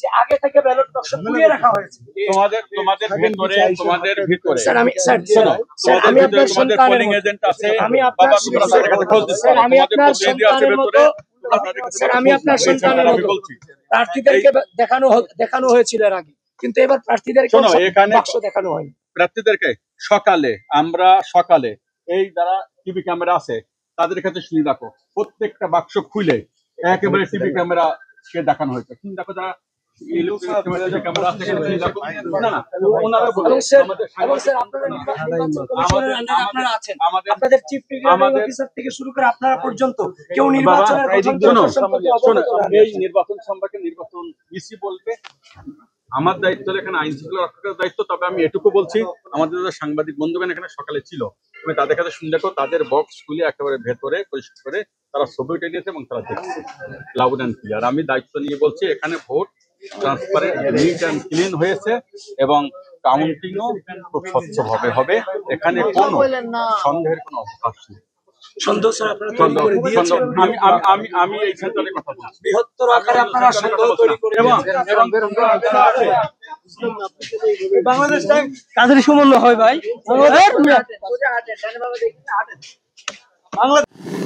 যে আগে থেকে ব্যালট বাক্স পুড়িয়ে রাখা হয়েছে। তোমাদের ভিতরে স্যার আমি আপনার সন্তানের মতো প্রার্থীদেরকে দেখানো হয়েছিল এর আগে, কিন্তু এবার প্রার্থীদেরকে বাক্স দেখানো হয়নি। প্রার্থীদেরকে সকালে এই যারা টিভি ক্যামেরা আছে তাদের কাছে শুনে রাখো, প্রত্যেকটা বাক্স খুলে একেবারে টিভি ক্যামেরা কে দেখানো হয়েছে। শুনে দেখো যারা আপনাদের চিফ অফিসার থেকে শুরু করে আপনারা পর্যন্ত কেউ নির্বাচনের এই নির্বাচন সম্পর্কে নির্বাচন ইসি বলবে, আমার দায়িত্ব এখানে আইন শৃঙ্খলা রক্ষার দায়িত্ব। তবে আমি এটুকু বলছি, আমাদের যারা সাংবাদিক বন্ধুগণ এখানে সকালে ছিল, তুমি তাদের কাছে শুনে দেখো, তাদের বক্স খুলে একেবারে ভেতরে পরিষ্কার করে তারা ছবি উঠে দিয়েছে এবং তারা দেখছে লাউড অ্যান্ড ক্লিয়ার। আমি দায়িত্ব নিয়ে বলছি, এখানে vote transparent, neat and clean হয়েছে এবং কাউন্টিংও খুব স্বচ্ছভাবে হবে। এখানে কোনো সন্দেহের কোনো অবকাশ নেই। আমি এই সেন্টারে কথা বলছি, বৃহত্তর আকারে আপনারা সন্দেহ তৈরি করে বাংলাদেশ টাইম কাদের সমন্বয় হয় ভাই বাংলাদেশ